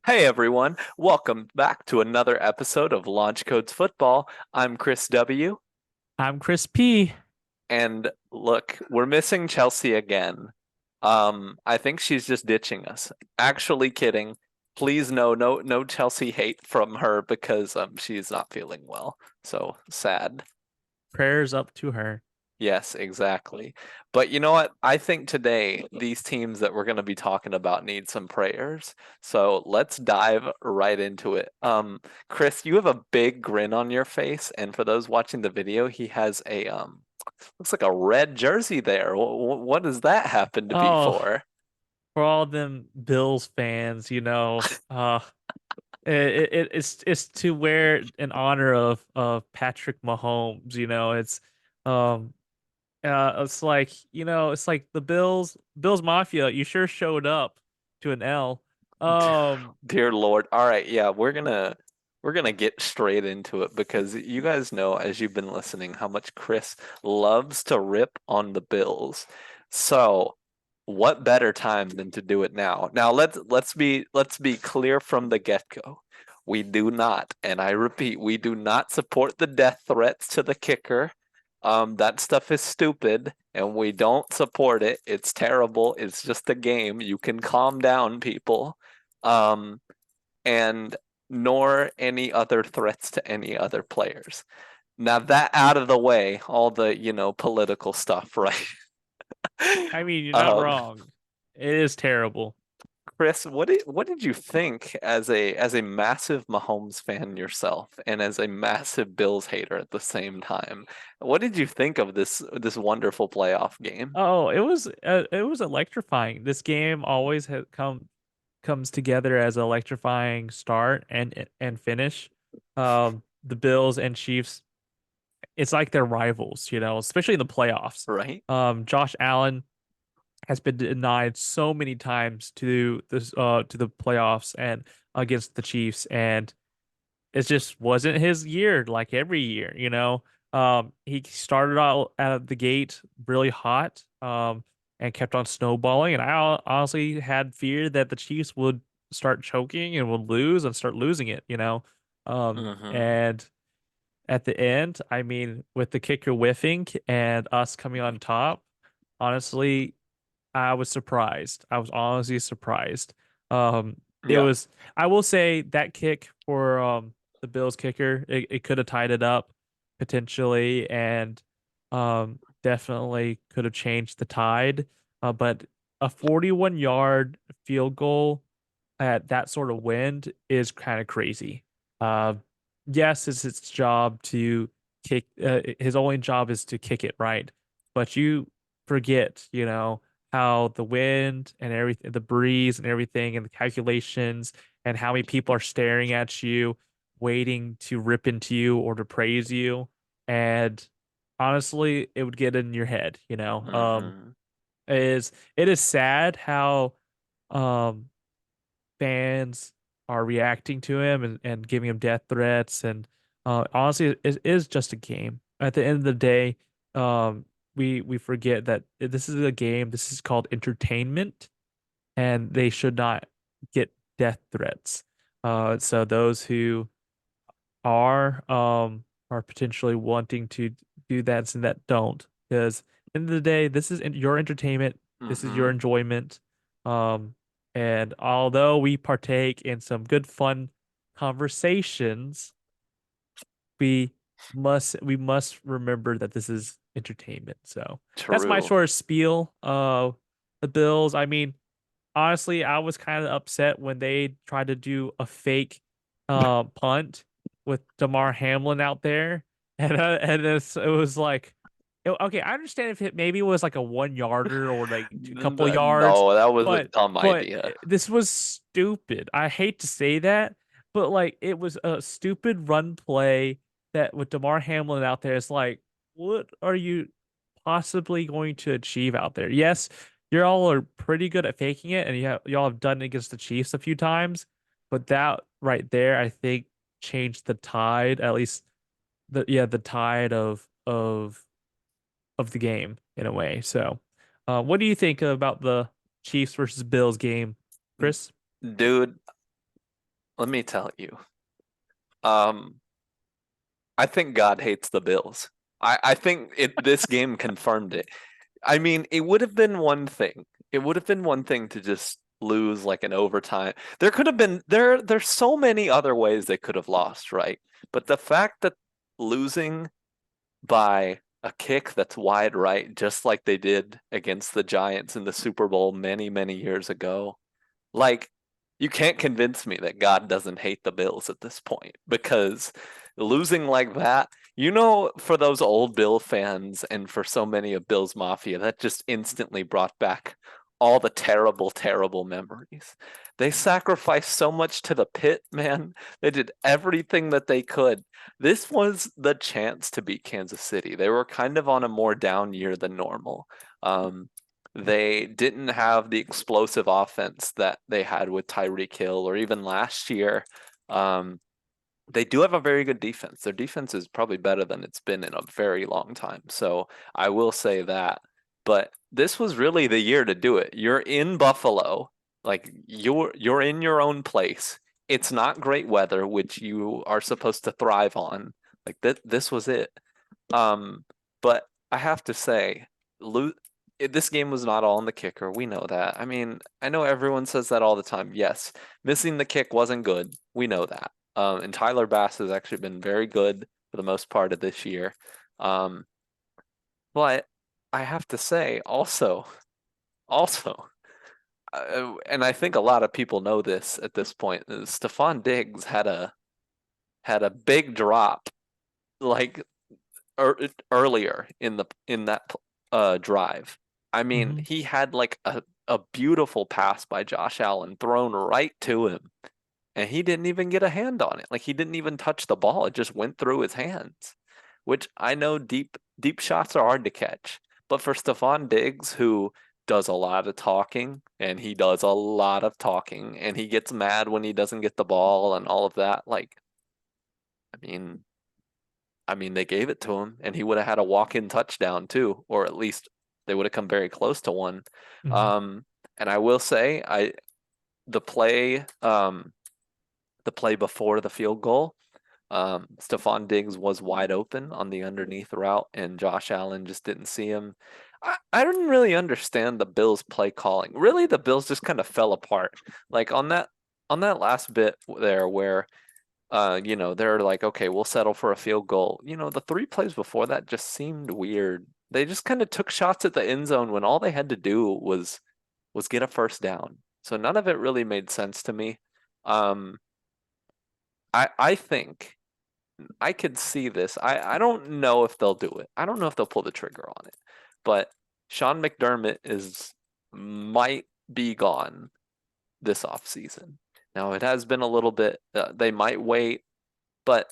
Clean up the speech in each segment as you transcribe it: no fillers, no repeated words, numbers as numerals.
Hey everyone, welcome back to another episode of Launch Codes Football. I'm Chris W. I'm Chris P. And look, we're missing Chelsea again. I think she's just ditching us. Actually kidding. Please no Chelsea hate from her because she's not feeling well. So sad. Prayers up to her. Yes, exactly. But you know what? I think today these teams that we're going to be talking about need some prayers. So let's dive right into it. Chris, you have a big grin on your face, and for those watching the video, he has a looks like a red jersey there. What does that happen to be Oh, for? for all them Bills fans, it's to wear in honor of Patrick Mahomes. Um it's like it's like the Bills Mafia. You sure showed up to an L. Um, Dear Lord. All right, yeah, we're gonna get straight into it because you guys know as you've been listening how much Chris loves to rip on the Bills. So, what better time than to do it now? Now let's be clear from the get-go. We do not, and I repeat, we do not support the death threats to the kicker. That stuff is stupid, and we don't support it. It's terrible. It's just a game. You can calm down, people. Um, and nor any other threats to any other players. Now that out of the way, all the, political stuff, right? I mean, you're not Um, wrong. It is terrible. Chris, what did you think as a massive Mahomes fan yourself and as a massive Bills hater at the same time? What did you think of this wonderful playoff game? Oh, it was electrifying. This game always has comes together as an electrifying start and finish. The Bills and Chiefs, it's like they're rivals, especially in the playoffs. Right? Josh Allen has been denied so many times to the playoffs and against the Chiefs, and it just wasn't his year like every year. He started out of the gate really hot, and kept on snowballing. And honestly had fear that the Chiefs would start choking and would lose and start losing it. Mm-hmm. And at the end, I mean, with the kicker whiffing and us coming on top, honestly, I was surprised. I was honestly surprised. It Yeah. was, I will say that kick for the Bills kicker, it could have tied it up potentially and definitely could have changed the tide. But a 41-yard field goal at that sort of wind is kind of crazy. Uh, yes, it's its job to kick. His only job is to kick it right, but you forget, how the wind and everything, the breeze and everything, and the calculations, and how many people are staring at you, waiting to rip into you or to praise you. And honestly, it would get in your head. Mm-hmm. It is sad how um fans are reacting to him and giving him death threats. And honestly, it is just a game. At the end of the day, we forget that this is a game. This is called entertainment, and they should not get death threats. So those who are potentially wanting to do that and that don't, because at the end of the day, this is your entertainment. This is your Mm-hmm. enjoyment. Um, and although we partake in some good fun conversations, we we must remember that this is entertainment. So that's my True. sort of spiel. The Bills. I mean, honestly, I was kind of upset when they tried to do a fake punt with Damar Hamlin out there, it was like, okay, I understand if it maybe was like a 1 yarder or like a couple yards, No, that was a but dumb but idea. this was stupid. I hate to say that, but like it was a stupid run play that with Damar Hamlin out there. It's like, what are you possibly going to achieve out there? Yes, you all are pretty good at faking it, and y'all have done it against the Chiefs a few times, but that right there, I think, changed the tide, at least the tide of the game in a way. So, what do you think about the Chiefs versus Bills game, Chris? Dude, let me tell you. Um, I think God hates the Bills. I think this game confirmed it. I mean, it would have been one thing. It would have been one thing to just lose like an overtime. There could have been there's so many other ways they could have lost, right? But the fact that losing by a kick that's wide right, just like they did against the Giants in the Super Bowl many, many years ago, like, you can't convince me that God doesn't hate the Bills at this point because losing like that, for those old Bill fans and for so many of Bill's Mafia, that just instantly brought back all the terrible, terrible memories. They sacrificed so much to the pit, man. They did everything that they could. This was the chance to beat Kansas City. They were kind of on a more down year than normal. Um, they didn't have the explosive offense that they had with Tyreek Hill or even last year. Um, they do have a very good defense. Their defense is probably better than it's been in a very long time. So I will say that. But this was really the year to do it. You're in Buffalo, like you're in your own place. It's not great weather, which you are supposed to thrive on. Like this was it. Um, but I have to say, lo this game was not all in the kicker. We know that. I mean, I know everyone says that all the time. Yes, missing the kick wasn't good. We know that. And Tyler Bass has actually been very good for the most part of this year. Um, but I have to say also, and I think a lot of people know this at this point, is Stephon Diggs had a big drop like earlier in that drive. I mean, Hmm. he had like a beautiful pass by Josh Allen thrown right to him, and he didn't even get a hand on it. Like he didn't even touch the ball. It just went through his hands, which I know deep shots are hard to catch. But for Stephon Diggs, who does a lot of talking, and he does a lot of talking, and he gets mad when he doesn't get the ball and all of that, like, I mean, they gave it to him, and he would have had a walk-in touchdown too, or at least they would have come very close to one. Hmm. Um, and I will say, the play, the play before the field goal, Stephon Diggs was wide open on the underneath route, and Josh Allen just didn't see him. I didn't really understand the Bills' play calling. Really, the Bills just kind of fell apart. Like on that last bit there, where they're like, okay, we'll settle for a field goal. The three plays before that just seemed weird. They just kind of took shots at the end zone when all they had to do was get a first down. So none of it really made sense to me. Um, I think I could see this. I don't know if they'll do it. I don't know if they'll pull the trigger on it. But Sean McDermott is might be gone this offseason. Now it has been a little bit. They might wait, but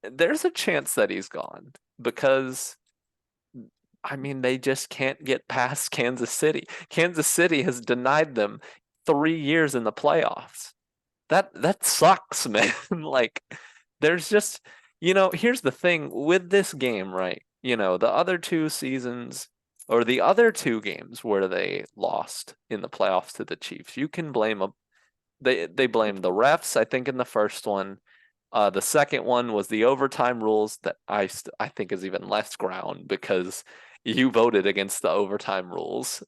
there's a chance that he's gone because they just can't get past Kansas City. Kansas City has denied them 3 years in the playoffs. That sucks, man. Like there's just, here's the thing with this game, right? The other two seasons or the other two games where they lost in the playoffs to the Chiefs, you can blame them. They blame the refs, I think, in the first one. The second one was the overtime rules that I think is even less ground because you voted against the overtime rules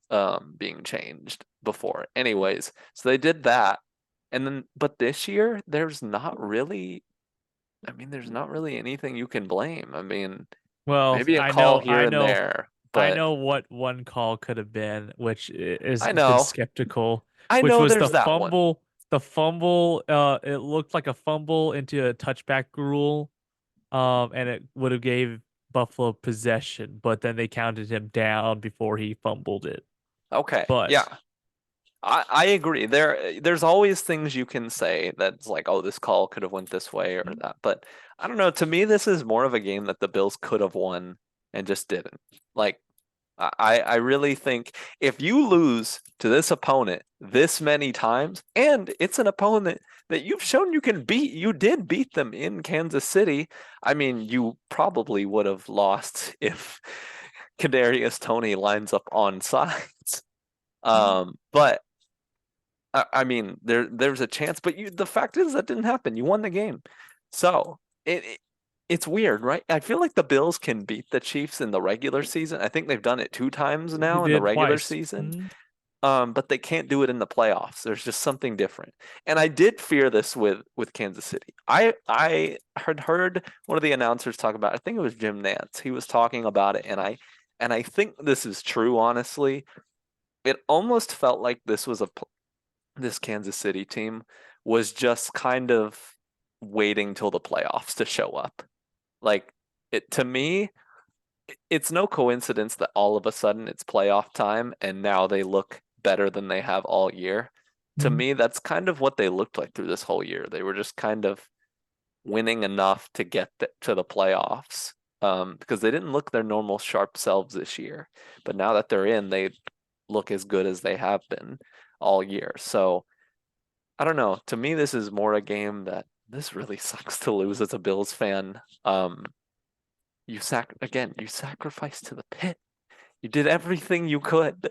being changed before. Anyways, so they did that. And then, but this year, there's not really anything you can blame. Well, Maybe a I call know, here I and know, there, I but know what one call could have been, which has I been know, skeptical, I which know was the there's that one. fumble. The fumble, it looked like a fumble into a touchback rule, and it would have gave Buffalo possession, but then they counted him down before he fumbled it. Okay, yeah, But I agree. There's always things you can say that's like, oh, this call could have went this way or that. But I don't know. To me, this is more of a game that the Bills could have won and just didn't. Like, I really think if you lose to this opponent this many times, and it's an opponent that you've shown you can beat, you did beat them in Kansas City. You probably would have lost if Kadarius Toney lines up on sides. But I mean, there's a chance, but the fact is that didn't happen. You won the game, so it's weird, right? I feel like the Bills can beat the Chiefs in the regular season. I think they've done it 2 times They now in the did regular twice. season. Mhm. But they can't do it in the playoffs. There's just something different. And I did fear this with Kansas City. I had heard one of the announcers talk about, I think it was Jim Nantz. He was talking about it, and I think this is true, honestly. It almost felt like this Kansas City team was just kind of waiting till the playoffs to show up. Like it to me, it's no coincidence that all of a sudden it's playoff time and now they look better than they have all year. To Mhm. me, that's kind of what they looked like through this whole year. They were just kind of winning enough to get to the playoffs, because they didn't look their normal sharp selves this year. But now that they're in, they look as good as they have been all year. So I don't know. To me, this is more a game that this really sucks to lose as a Bills fan. You sacrificed to the pit. You did everything you could.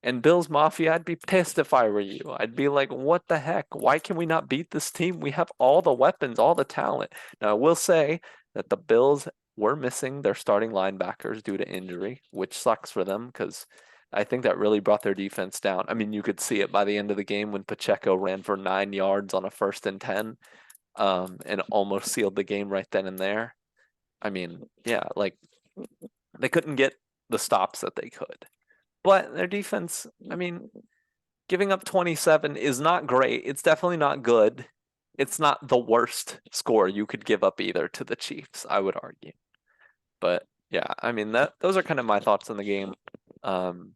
And Bills Mafia, I'd be pissed if I were you. I'd be like, what the heck? Why can we not beat this team? We have all the weapons, all the talent. Now, I will say that the Bills were missing their starting linebackers due to injury, which sucks for them because I think that really brought their defense down. I mean, you could see it by the end of the game when Pacheco ran for 9 yards on a 1st and 10, and almost sealed the game right then and there. I mean, yeah, like they couldn't get the stops that they could. But their defense, I mean, giving up 27 is not great. It's definitely not good. It's not the worst score you could give up either to the Chiefs, I would argue. But yeah, I mean that those are kind of my thoughts on the game. Um,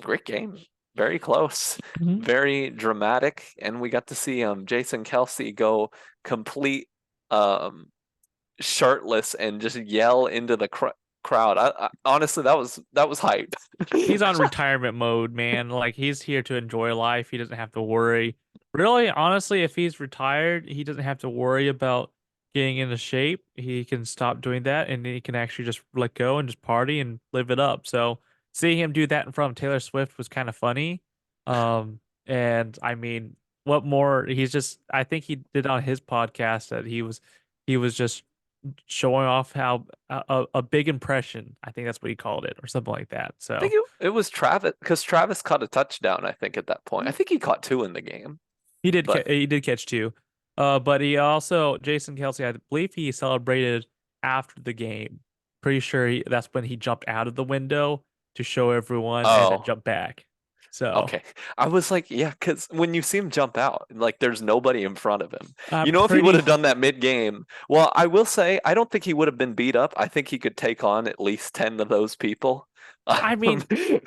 Great game, very close, Mhm. very dramatic, and we got to see Jason Kelsey go complete um shirtless and just yell into the crowd. Honestly, that was hype. He's on retirement mode, man. Like he's here to enjoy life. He doesn't have to worry. Really, honestly, if he's retired, he doesn't have to worry about getting into shape. He can stop doing that and he can actually just let go and just party and live it up. So seeing him do that in front of Taylor Swift was kind of funny. And I mean, what more? He's just I think he did on his podcast that he was just showing off how a big impression. I think that's what he called it or something like that. I think So it was Travis because Travis caught a touchdown. I think at that point, I think he caught two in the game. But he did catch two. But he also Jason Kelsey, I believe he celebrated after the game. Pretty sure that's when he jumped out of the window to show everyone and then oh, jumped back. So okay. I was like, yeah, because when you see him jump out, like there's nobody in front of him. I'm You know, if he would pretty have done that mid-game, well, I will say I don't think he would have been beat up. I think he could take on at least 10 of those people. I Um, mean,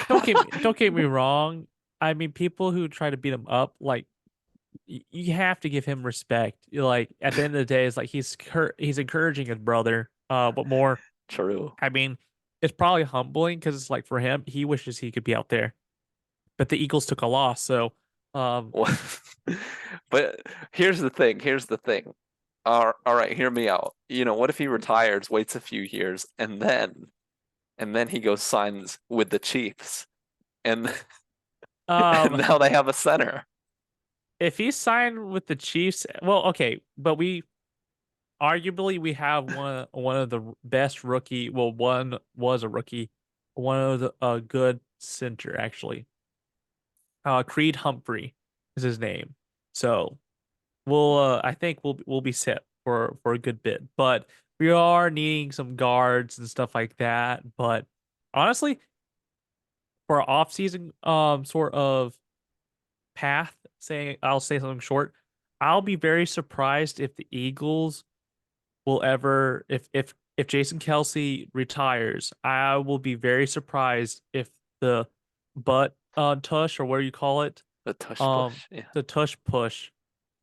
don't get me wrong. I mean, people who try to beat him up, like you have to give him respect. Like at the end of the day, it's like he's encouraging his brother. But more, True. I mean, it's probably humbling because it's like for him, he wishes he could be out there, but the Eagles took a loss. So, um, Well, but here's the thing. Here's the thing. All right, hear me out. You know, what if he retires, waits a few years, and then he goes signs with the Chiefs, and and um, now they have a center. if he signed with the Chiefs, well, okay, but we arguably we have one of the best rookie. Well, one was a rookie, one of the a good center actually. Creed Humphrey is his name. So I think we'll be set for a good bit. But we are needing some guards and stuff like that. But honestly, for our off-season sort of path, saying I'll say something short, I'll be very surprised if the Eagles will ever if Jason Kelsey retires, I will be very surprised if the butt tush or what do you call it? The tush Um push. Yeah. the tush push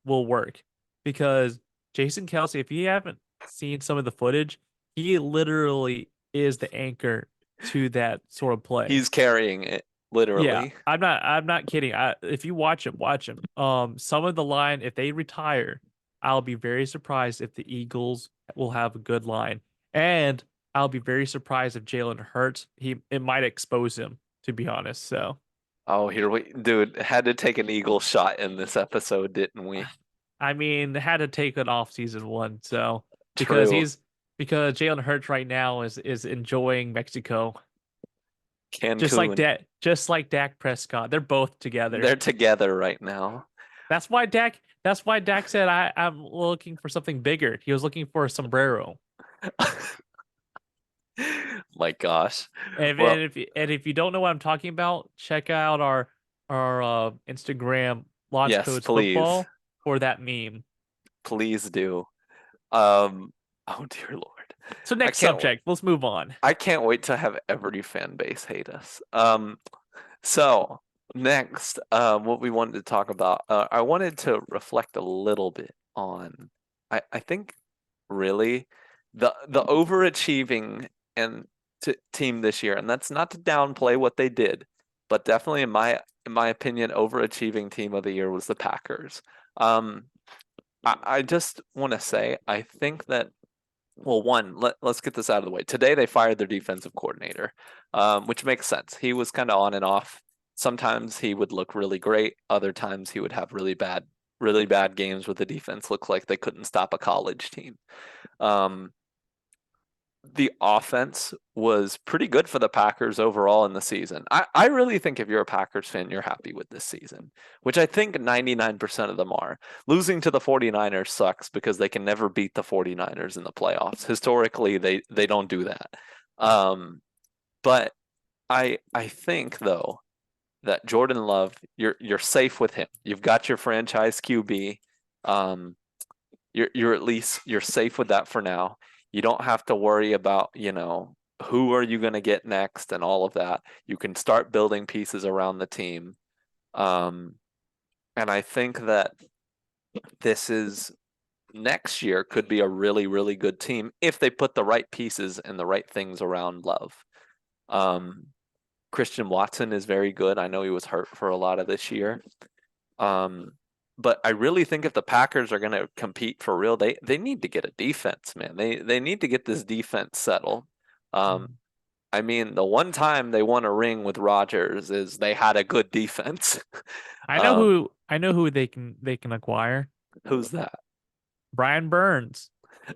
will work because Jason Kelsey, if you haven't seen some of the footage, he literally is the anchor to that sort of play. He's carrying it, Yeah, literally. I'm not kidding. If you watch him. Some of the line, if they retire, I'll be very surprised if the Eagles will have a good line. And I'll be very surprised if Jalen Hurts, it might expose him, to be honest. So Oh, here we, dude, had to take an eagle shot in this episode, didn't we? I mean, had to take it off season one, so because True. he's because Jalen Hurts right now is enjoying Mexico, Cancun. just like Dak Prescott. They're both together. They're together right now. That's why Dak said I'm looking for something bigger. He was looking for a sombrero. My gosh. And Well, if you don't know what I'm talking about, check out our Instagram launch yes, codes please. football for that meme. Please do. Um, oh dear Lord. So I next can't subject, let's move on. I can't wait to have every fan base hate us. So next, what we wanted to talk about, I wanted to reflect a little bit on, I think really the overachieving and team this year, and that's not to downplay what they did, but definitely in my opinion, overachieving team of the year was the Packers. Um, I just want to say I think that well, one, let's get this out of the way. Today they fired their defensive coordinator, which makes sense. He was kind of on and off. Sometimes he would look really great. Other times he would have really bad games where the defense looked like they couldn't stop a college team. Um, the offense was pretty good for the Packers overall in the season. I really think if you're a Packers fan, you're happy with this season, which I think 99% of them are. Losing to the 49ers sucks because they can never beat the 49ers in the playoffs. Historically, they don't do that. But I think though that Jordan Love, you're safe with him. You've got your franchise QB. Um, you're at least you're safe with that for now. You don't have to worry about, who are you going to get next and all of that. You can start building pieces around the team. Um, and I think that this is next year could be a really, really good team if they put the right pieces and the right things around Love. Um, Christian Watson is very good. I know he was hurt for a lot of this year. Um, but I really think if the Packers are going to compete for real, they need to get a defense, man. They need to get this defense settled. Um, Mm. I mean, the one time they won a ring with Rodgers is they had a good defense. I know who they can acquire. Who's that? Brian Burns.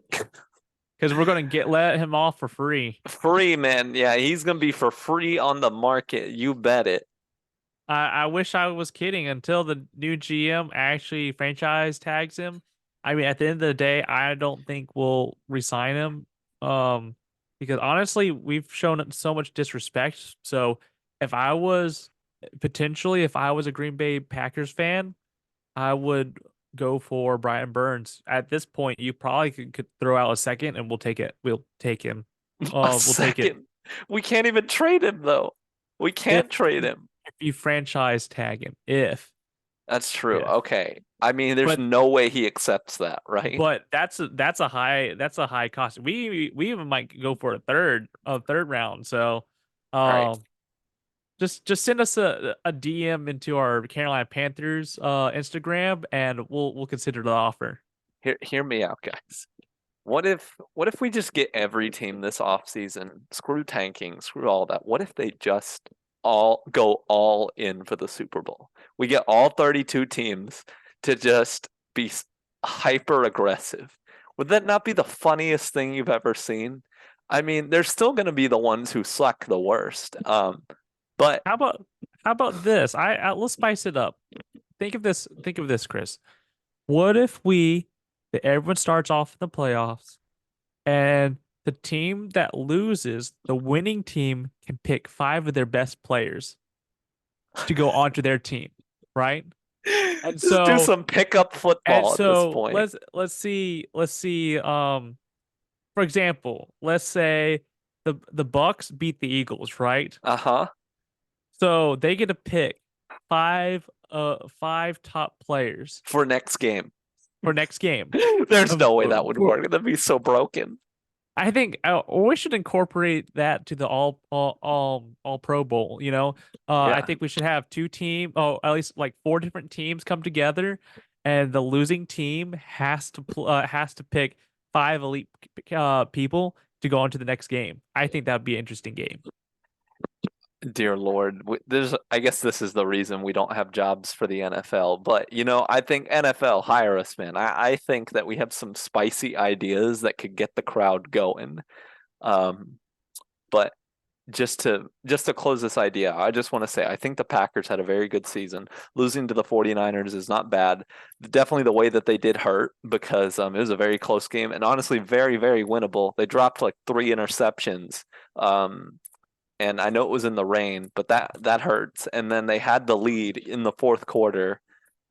Because we're gonna get let him off for free. Free, man. Yeah, he's gonna be for free on the market. You bet it. I wish I was kidding until the new GM actually franchise tags him. I mean, at the end of the day, I don't think we'll resign him. Um, because honestly, we've shown so much disrespect. So if I was if I was a Green Bay Packers fan, I would go for Brian Burns. At this point, you probably could throw out a second and we'll take it. We'll take him. A We'll take it second. We can't even trade him though. We if can't trade him. if you franchise tag him. That's true. If. Okay. I mean, there's But no way he accepts that, right? that's a high cost. We even might go for a third round. So, All right. um, just send us a DM into our Carolina Panthers Instagram, and we'll consider the offer. Hear me out, guys. What if we just get every team this offseason? Screw tanking, screw all that. What if they just all go all in for the Super Bowl? We get all 32 teams to just be hyper aggressive. Would that not be the funniest thing you've ever seen? I mean, they're still going to be the ones who suck the worst. But How about how about this? Let's spice it up. Think of this, Chris. What if that everyone starts off in the playoffs and the team that loses, the winning team can pick five of their best players to go onto their team, right? And just do so some pickup and football at this so point. let's see for example, let's say the Bucks beat the Eagles, right? Uh-huh. So they get to pick five top players For next game. for next game. There's Of no way that would work. That'd be so broken. I think we should incorporate that to the all Pro Bowl. I Yeah. think we should have at least like four different teams come together, and the losing team has to pick five elite people to go on to the next game. I think that would be an interesting game. Dear Lord, there's, I guess this is the reason we don't have jobs for the NFL. But, I think NFL, hire us, man. I think that we have some spicy ideas that could get the crowd going. Um, but just to close this idea, I just want to say I think the Packers had a very good season. Losing to the 49ers is not bad. Definitely the way that they did hurt because it was a very close game and honestly very, very winnable. They dropped like three interceptions. Um, and I know it was in the rain, but that hurts. And then they had the lead in the fourth quarter,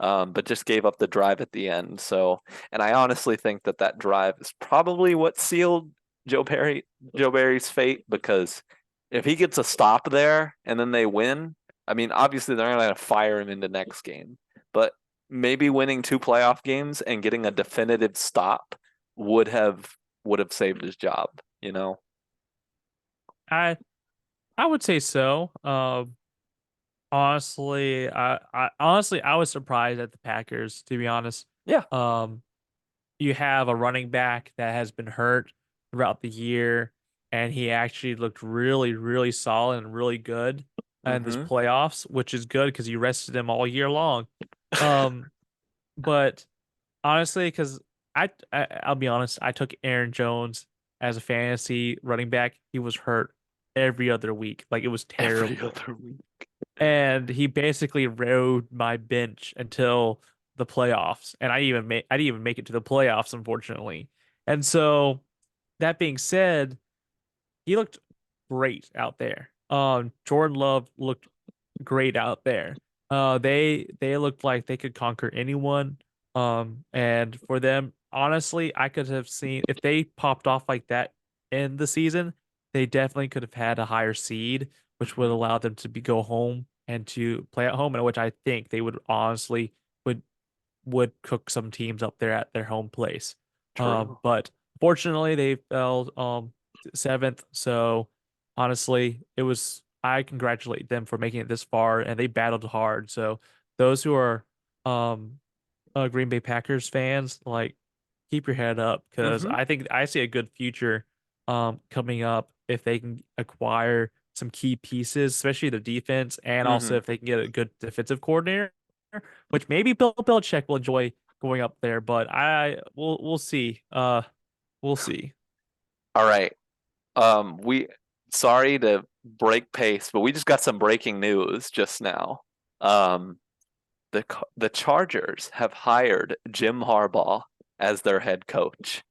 but just gave up the drive at the end. So, and I honestly think that drive is probably what sealed Joe Barry Joe Barry's fate because if he gets a stop there and then they win, I mean, obviously they're not going to fire him in the next game, but maybe winning two playoff games and getting a definitive stop would have would have saved his job. I I would say so. Honestly, I was surprised at the Packers, to be honest. Yeah. Um, you have a running back that has been hurt throughout the year, and he actually looked really, really solid and really good in this Mm-hmm. playoffs, which is good because you rested him all year long. Um, but honestly, because I'll be honest, I took Aaron Jones as a fantasy running back. He was hurt every other week. Like it was Every terrible. other week. And he basically rode my bench until the playoffs. And I didn't even make it to the playoffs, unfortunately. And so that being said, he looked great out there. Jordan Love looked great out there. They looked like they could conquer anyone. And for them, honestly, I could have seen if they popped off like that in the season, they definitely could have had a higher seed, which would Mm-hmm. allow them to go home and to play at home, and which I think they would honestly would cook some teams up there at their home place. True. But fortunately, they fell seventh. So honestly, I congratulate them for making it this far, and they battled hard. So those who are um Green Bay Packers fans, like keep your head up because Mm-hmm. I think I see a good future coming up if they can acquire some key pieces, especially the defense, and also Mm-hmm. if they can get a good defensive coordinator, which maybe Bill Belichick will enjoy going up there, but we'll see. We'll see. All right. We sorry to break pace, but we just got some breaking news just now. Um, the Chargers have hired Jim Harbaugh as their head coach.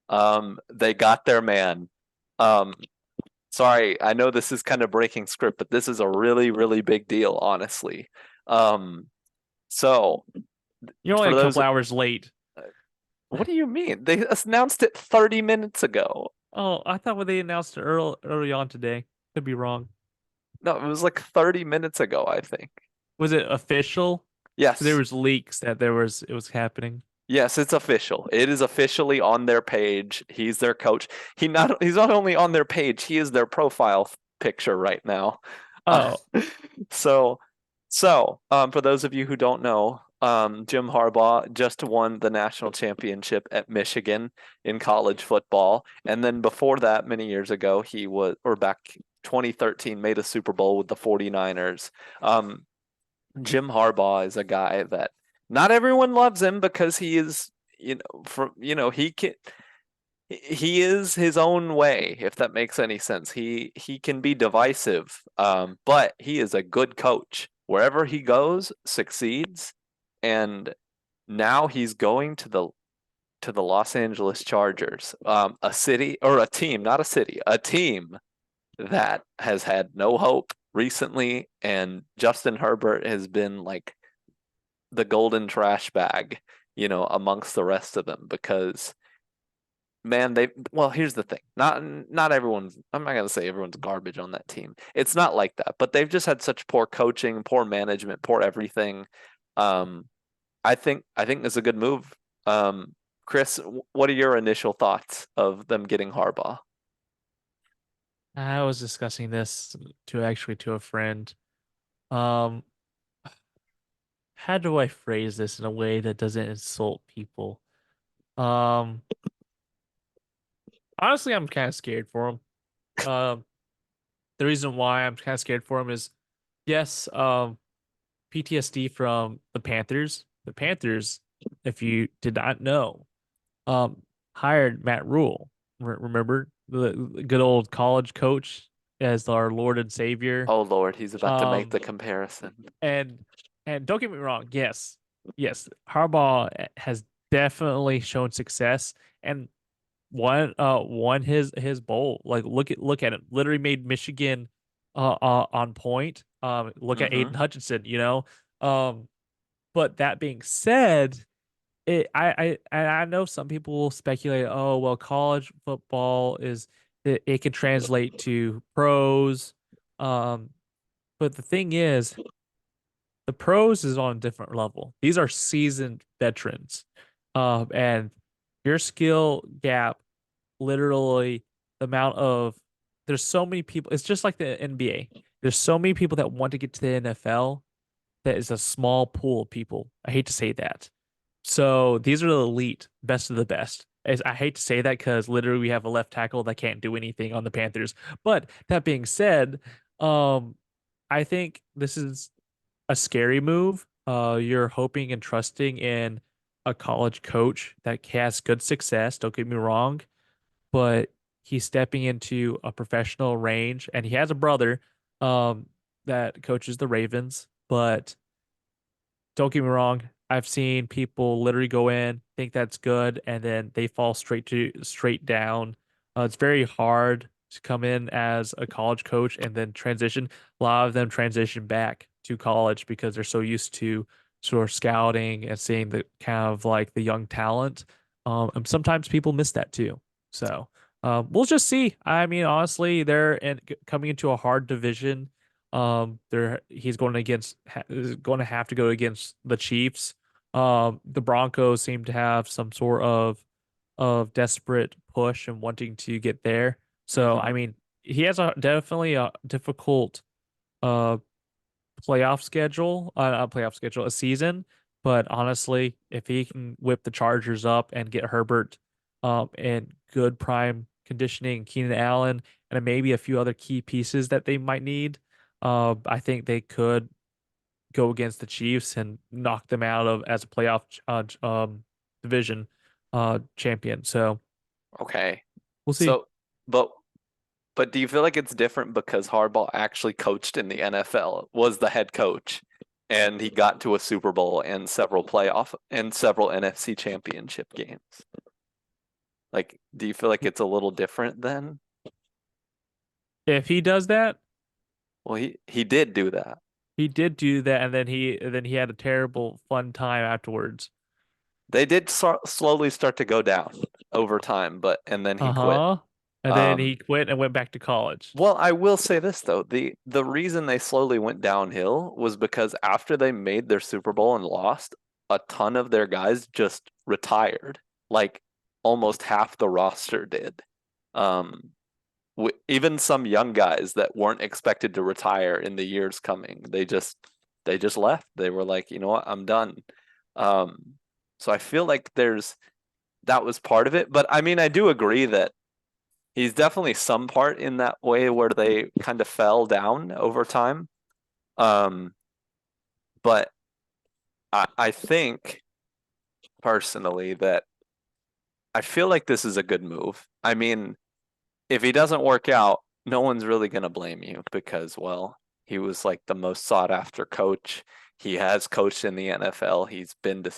They got their man. Um, sorry, I know this is kind of breaking script, but this is a really, really big deal, honestly. Um, so You're only for a those, couple hours late. what do you mean? They announced it 30 minutes ago. Oh, I thought when they announced it early on today. Could be wrong. No, it was like 30 minutes ago, I think. Was it official? Because there Yes. was leaks that it was happening. Yes, it's official. It is officially on their page. He's their coach. He's not only on their page, he is their profile picture right now. Uh, Oh, so for those of you who don't know, Jim Harbaugh just won the national championship at Michigan in college football. And then before that, many years ago, or back 2013, made a Super Bowl with the 49ers. Jim Harbaugh is a guy that not everyone loves him because he is, he is his own way, if that makes any sense. He can be divisive, but he is a good coach. Wherever he goes, succeeds, and now he's going to the Los Angeles Chargers, a city or a team, not a city, a team that has had no hope recently, and Justin Herbert has been like the golden trash bag, amongst the rest of them because man, well, here's the thing. Not everyone's I'm not gonna say everyone's garbage on that team. It's not like that, but they've just had such poor coaching, poor management, poor everything. Um, I think it's a good move. Chris, what are your initial thoughts of them getting Harbaugh? I was discussing this to a friend. Um, how do I phrase this in a way that doesn't insult people? Um, honestly, I'm kind of scared for him. Um, the reason why I'm kind of scared for him is yes, PTSD from the Panthers. The Panthers, if you did not know, um, hired Matt Rule. Remember the good old college coach as our Lord and Savior. Oh Lord, he's about to make Um, the comparison. and and don't get me wrong, yes, yes, Harbaugh has definitely shown success and won his bowl. Like look at it. Literally made Michigan on point. Look at Mm-hmm. Aiden Hutchinson, you know. Um, but that being said, I know some people will speculate, oh, well, college football it can translate to pros. Um, but the thing is, the pros is on a different level. These are seasoned veterans. And your skill gap, literally the amount of there's so many people, it's just like the NBA. There's so many people that want to get to the NFL that is a small pool of people. I hate to say that. So these are the elite, best of the best. I hate to say that because literally we have a left tackle that can't do anything on the Panthers. But that being said, um, I think this is a scary move. You're hoping and trusting in a college coach that has good success. Don't get me wrong, but he's stepping into a professional range, and he has a brother, that coaches the Ravens. But don't get me wrong. I've seen people literally go in, think that's good, and then they fall straight down. It's very hard to come in as a college coach and then transition. A lot of them transition back to college because they're so used to sort of scouting and seeing the kind of like the young talent. And sometimes people miss that too. So we'll just see. I mean, honestly, coming into a hard division. He's going to have to go against the Chiefs. The Broncos seem to have some sort of desperate push and wanting to get there. So I Mm-hmm. mean, he has a definitely a difficult uh playoff schedule, a season. But honestly, if he can whip the Chargers up and get Herbert in good prime conditioning, Keenan Allen, and maybe a few other key pieces that they might need, I think they could go against the Chiefs and knock them out of as a playoff division champion. So Okay. we'll see. So, but but do you feel like it's different because Harbaugh actually coached in the NFL, was the head coach, and he got to a Super Bowl and several playoff and several NFC championship games? Like, do you feel like it's a little different then? If he does that, Well, he did do that. he did do that, and then he had a terrible fun time afterwards. They did slowly start to go down over time, but and then he quit. Uh-huh. And then Um, he quit and went back to college. well, I will say this though, the reason they slowly went downhill was because after they made their Super Bowl and lost, a ton of their guys just retired. Like almost half the roster did. Um, even some young guys that weren't expected to retire in the years coming, they just left. They were like, you know what, I'm done. Um, so I feel like that was part of it, but I mean, I do agree that he's definitely some part in that way where they kind of fell down over time. Um, but I think personally that I feel like this is a good move. I mean, if he doesn't work out, no one's really going to blame you because, well, he was like the most sought after coach. He has coached in the NFL. He's been to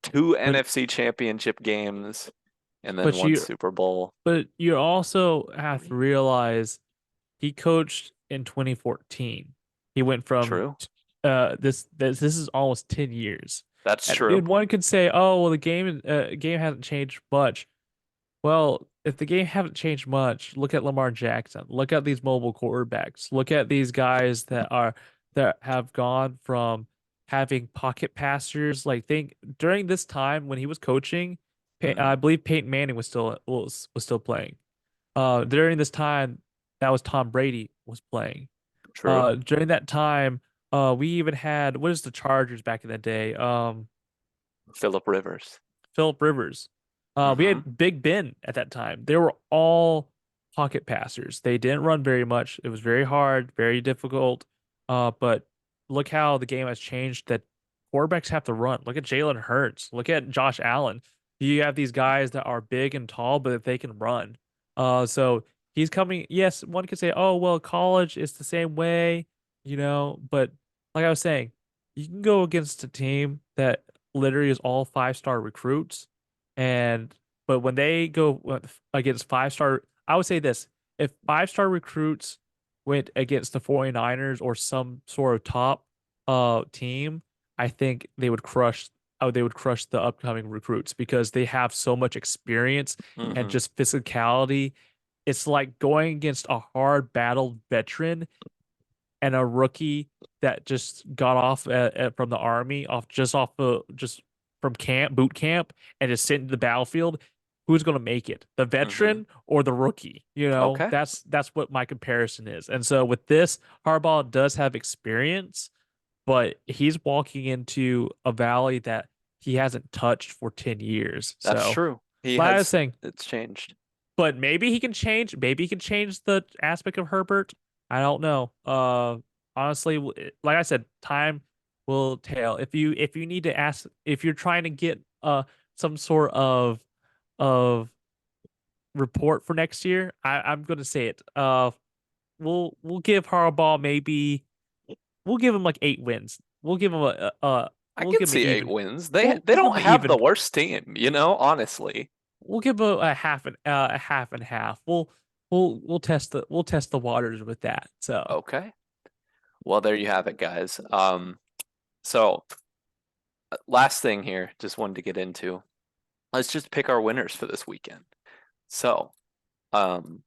two But NFC championship games and then but one you Super Bowl. but you also have to realize he coached in 2014. He went from True. this is almost 10 years. That's And true. dude, one could say, "Oh, well, the game hasn't changed much." Well, if the game haven't changed much, look at Lamar Jackson. Look at these mobile quarterbacks. Look at these guys that have gone from having pocket passers. Like think during this time when he was coaching, I Hmm. believe Peyton Manning was still playing. During this time, that was Tom Brady was playing. True. During that time, we even had what is the Chargers back in the day? Philip Rivers. Philip Rivers. We Hmm. had Big Ben at that time. They were all pocket passers. They didn't run very much. It was very hard, very difficult. But look how the game has changed that quarterbacks have to run. Look at Jalen Hurts. Look at Josh Allen. You have these guys that are big and tall, but they can run. So he's coming. Yes, one could say, oh, well, college is the same way, but like I was saying, you can go against a team that literally is all five-star recruits. And but when they go against five-star, I would say this, if five-star recruits went against the 49ers or some sort of top team, I think they would crush the upcoming recruits because they have so much experience and Hmm. just physicality. It's like going against a hard battled veteran and a rookie that just got off from the army, just from boot camp, and just sent into the battlefield. Who's going to make it? The Hmm. veteran or the rookie? Okay. That's what my comparison is. And so with this, Harbaugh does have experience, but he's walking into a valley that he hasn't touched for 10 years. That's So, true. He like I was has, saying, it's changed. but maybe he can change. Maybe he can change the aspect of Herbert. I don't know. Honestly, like I said, time will tell. If you need to ask, if you're trying to get some sort of report for next year, I'm gonna say it. We'll give Harbaugh maybe we'll give him like 8 wins. We'll give him I we'll can give him an see eight even. wins. They We'll give him don't an have the even. worst team, honestly. We'll give a half and half. We'll test the waters with that. So Okay. Well, there you have it, guys. So last thing here, just wanted to get into. Let's just pick our winners for this weekend. So, um,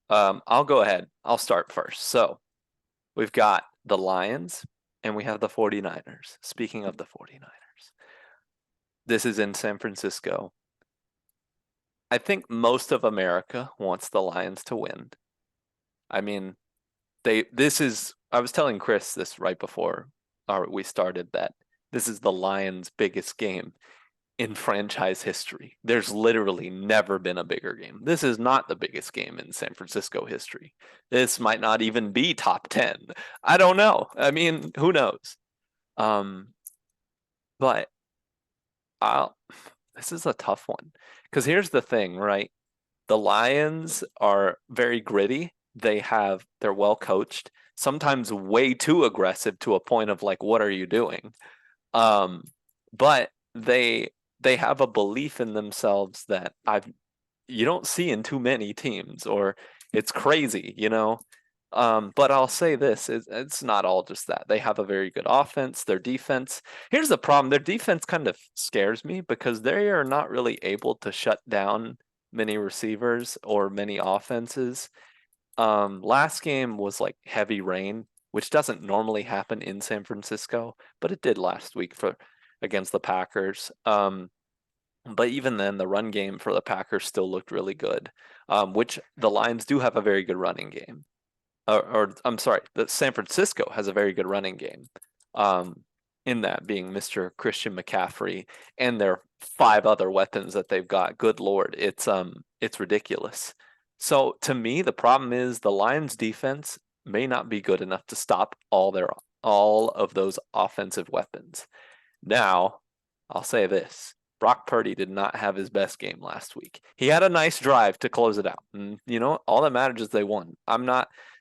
I'll go ahead. I'll start first. So we've got the Lions and we have the 49ers. Speaking of the 49ers, this is in San Francisco. I think most of America wants the Lions to win. I mean, I was telling Chris this right before we started that this is the Lions' biggest game in franchise history. There's literally never been a bigger game. This is not the biggest game in San Francisco history. This might not even be top 10. I don't know. I mean, who knows? Um, but I'll, this is a tough one because here's the thing, right? The Lions are very gritty. They're well coached, sometimes way too aggressive to a point of like, what are you doing? Um, but they have a belief in themselves that you don't see in too many teams, or it's crazy. But I'll say this, it's not all just that. They have a very good offense, their defense. Here's the problem, their defense kind of scares me because they are not really able to shut down many receivers or many offenses. Last game was like heavy rain, which doesn't normally happen in San Francisco, but it did last week for against the Packers. But even then, the run game for the Packers still looked really good, which the Lions do have a very good running game. Or I'm sorry, the San Francisco has a very good running game. Um, in that being Mr. Christian McCaffrey and their five other weapons that they've got. Good Lord, it's ridiculous. So to me, the problem is the Lions defense may not be good enough to stop all of those offensive weapons. Now, I'll say this. Brock Purdy did not have his best game last week. He had a nice drive to close it out. And all that matters is they won.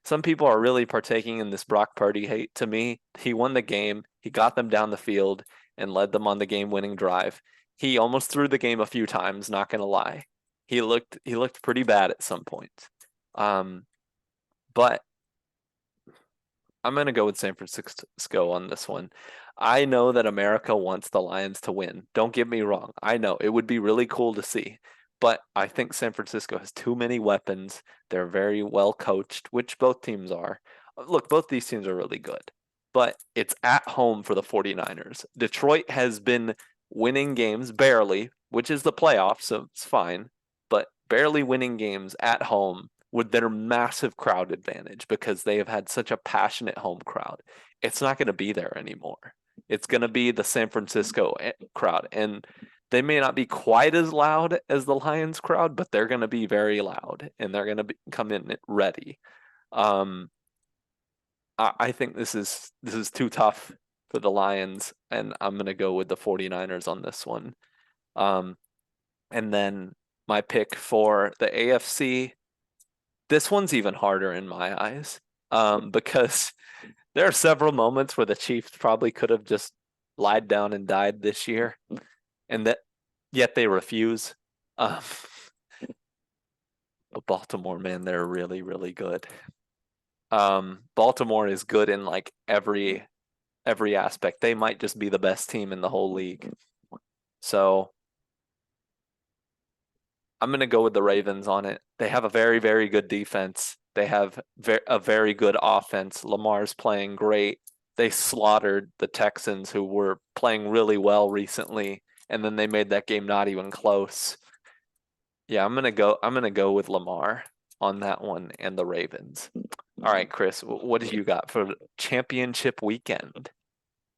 Some people are really partaking in this Brock Purdy hate. To me, he won the game. He got them down the field and led them on the game-winning drive. He almost threw the game a few times, not gonna lie. He looked pretty bad at some points. But I'm going to go with San Francisco on this one. I know that America wants the Lions to win. Don't get me wrong. I know it would be really cool to see. But I think San Francisco has too many weapons. They're very well coached, which both teams are. Look, both these teams are really good. But it's at home for the 49ers. Detroit has been winning games barely, which is the playoffs, so it's fine. But barely winning games at home with their massive crowd advantage because they have had such a passionate home crowd. It's not going to be there anymore. It's going to be the San Francisco crowd. And They may not be quite as loud as the Lions crowd, but they're going to be very loud and they're going to come in ready. Um, I think this is too tough for the Lions, and I'm going to go with the 49ers on this one. Um, and then my pick for the AFC, this one's even harder in my eyes, because there are several moments where the Chiefs probably could have just lied down and died this year, and that yet they refuse. Um, but Baltimore, man, they're really, really good. Baltimore is good in like every aspect. They might just be the best team in the whole league. So I'm gonna go with the Ravens on it. They have a very, very good defense. They have a very good offense. Lamar's playing great. They slaughtered the Texans, who were playing really well recently, and then they made that game not even close. Yeah, I'm gonna go with Lamar on that one and the Ravens. All right, Chris, what do you got for championship weekend?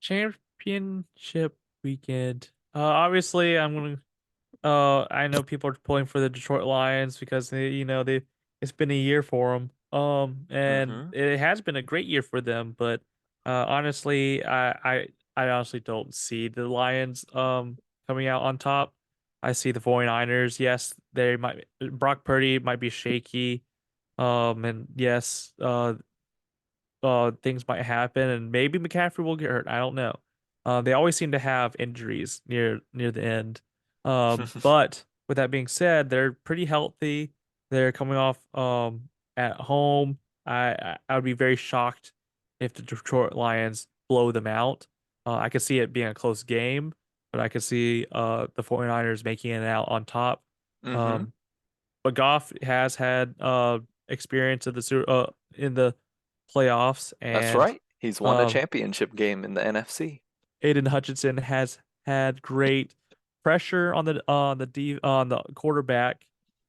Championship weekend. Obviously, I know people are pulling for the Detroit Lions because it's been a year for them. And Mm-hmm. it has been a great year for them, but honestly, I honestly don't see the Lions coming out on top. I see the 49ers. Yes, they might Brock Purdy might be shaky. And yes, things might happen, and maybe McCaffrey will get hurt. I don't know. They always seem to have injuries near the end. But with that being said, they're pretty healthy. They're coming off at home. I would be very shocked if the Detroit Lions blow them out. I could see it being a close game, but I could see the 49ers making it out on top. Mm-hmm. Um, but Goff has had experience in the playoffs, That's and right. He's won a um, championship game in the NFC. Aiden Hutchinson has had great pressure on the quarterback.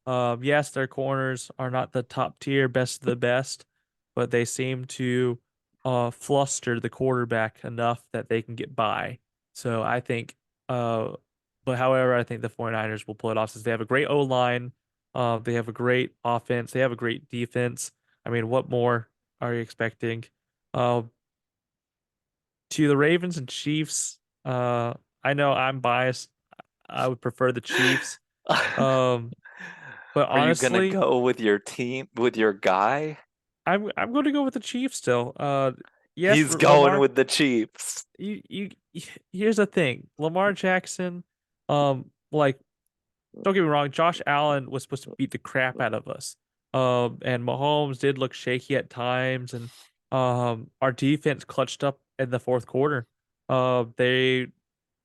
Yes, their corners are not the top tier, best of the best, but they seem to fluster the quarterback enough that they can get by. So I think, uh, but however, I think the 49ers will pull it off since they have a great O line. They have a great offense. They have a great defense. I mean, what more are you expecting? Uh, to the Ravens and Chiefs. I know I'm biased. I would prefer the Chiefs. Um, but Are you gonna honestly, go with your team, with your guy? I'm going to go with the Chiefs still. Yes, He's going Lamar. with the Chiefs. You here's the thing. Lamar Jackson, like don't get me wrong, Josh Allen was supposed to beat the crap out of us. And Mahomes did look shaky at times, and our defense clutched up in the fourth quarter. They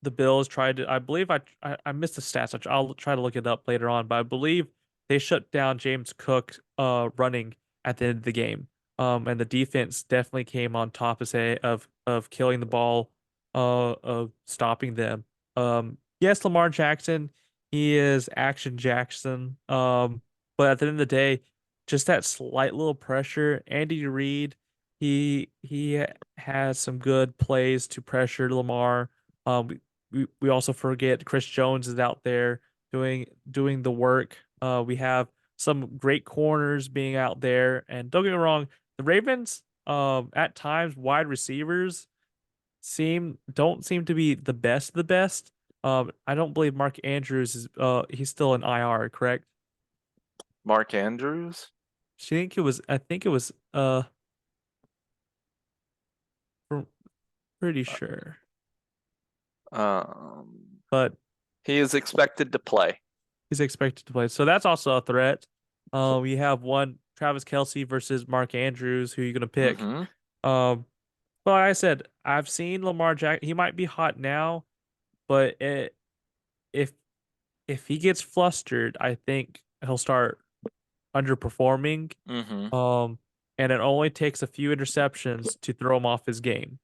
the Bills tried to, I believe I missed the stats. I'll try to look it up later on, but I believe they shut down James Cook running at the end of the game. And the defense definitely came on top of killing the ball, of stopping them. Yes, Lamar Jackson, he is Action Jackson. But at the end of the day, just that slight little pressure. Andy Reid, he has some good plays to pressure Lamar. We also forget Chris Jones is out there doing the work. We have some great corners being out there, and don't get me wrong, the Ravens, at times wide receivers don't seem to be the best of the best. I don't believe Mark Andrews is he's still in IR, correct? Mark Andrews? I think it was pr- pretty sure. Um, But he is expected to play. he's expected to play. So that's also a threat. We have one Travis Kelce versus Mark Andrews. Who are you gonna pick? Mm-hmm. Um, but like I said, I've seen Lamar Jack. He might be hot now, but if if he gets flustered, I think he'll start underperforming. Mm-hmm. Um, and it only takes a few interceptions to throw him off his game.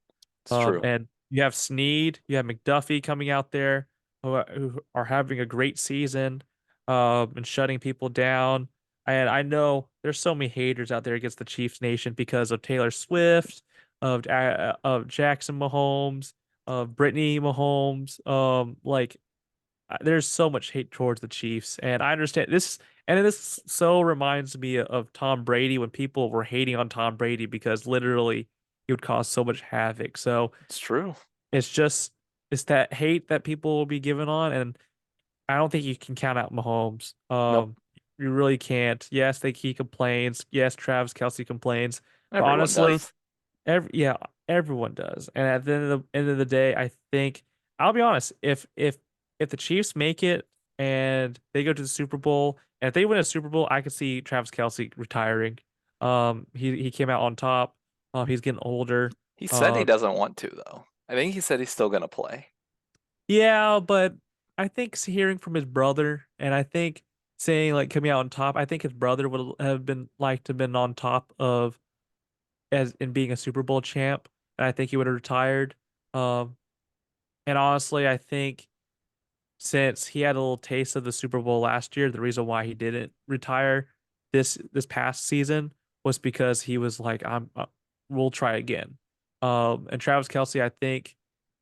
It's true. And you have Snead, you have McDuffie coming out there who are having a great season, and shutting people down. And I know there's so many haters out there against the Chiefs Nation because of Taylor Swift, of Jackson Mahomes, of Brittany Mahomes. Like there's so much hate towards the Chiefs, and I understand this. And this so reminds me of Tom Brady when people were hating on Tom Brady because literally he would cause so much havoc. So It's true. it's just it's that hate that people will be given on, and I don't think you can count out Mahomes. Nope. You really can't. Yes, he complains. Yes, Travis Kelce complains. But Everyone honestly, does. yeah, everyone does. And at the end of the day, I think I'll be honest, if the Chiefs make it and they go to the Super Bowl, and if they win a Super Bowl, I could see Travis Kelce retiring. He came out on top. He's getting older. He said he Uh, doesn't want to, though. I think he said he's still gonna play. yeah, but I think hearing from his brother, and I think saying like coming out on top, I think his brother would have been like to been on top of as in being a Super Bowl champ, and I think he would have retired. Um, and honestly, I think since he had a little taste of the Super Bowl last year, the reason why he didn't retire this past season was because he was like, we'll try again." And Travis Kelce,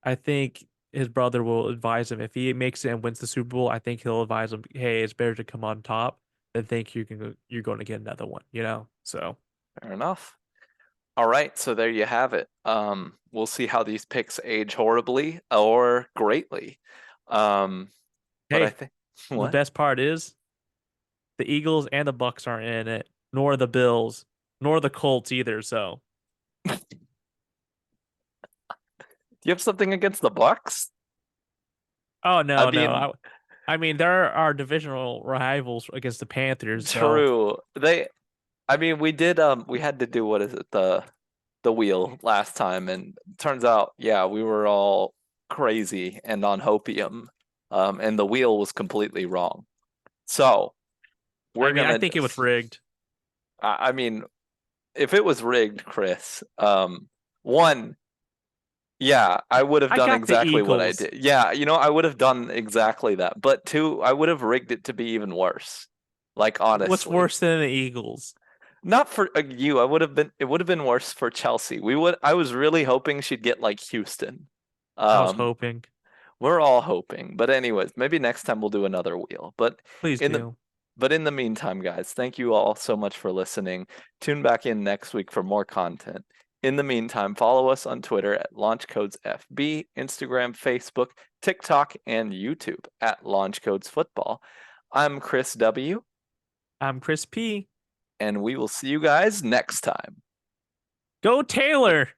I think his brother will advise him if he makes it and wins the Super Bowl. I think he'll advise him, "Hey, it's better to come on top than think you're going to get another one." So Fair enough. All right, so there you have it. We'll see how these picks age horribly or greatly. Um, but I hey, think the what? best part is the Eagles and the Bucks aren't in it, nor the Bills, nor the Colts either. So. Do you have something against the Bucks? Oh I no, no. mean, I mean there are divisional rivals against the Panthers, so true. I mean, we had to do what is it, the wheel last time, and turns out, yeah, we were all crazy and on hopium. And the wheel was completely wrong. So I we're mean I gonna think it was just rigged. I mean, if it was rigged, Chris, one, yeah, I would have I done got the exactly what I Eagles. did. Yeah, I would have done exactly that. But two, I would have rigged it to be even worse. Like What's honestly, worse than the Eagles? not for you. It would have been worse for Chelsea. I was really hoping she'd get like Houston. I was Um, hoping. we're all hoping. But anyways, maybe next time we'll do another wheel. Please in the do. but in the meantime, guys, thank you all so much for listening. Tune back in next week for more content. In the meantime, follow us on Twitter at LaunchCodesFB, Instagram, Facebook, TikTok, and YouTube at LaunchCodesFootball. I'm Chris W, I'm Chris P. and we will see you guys next time. Go Taylor.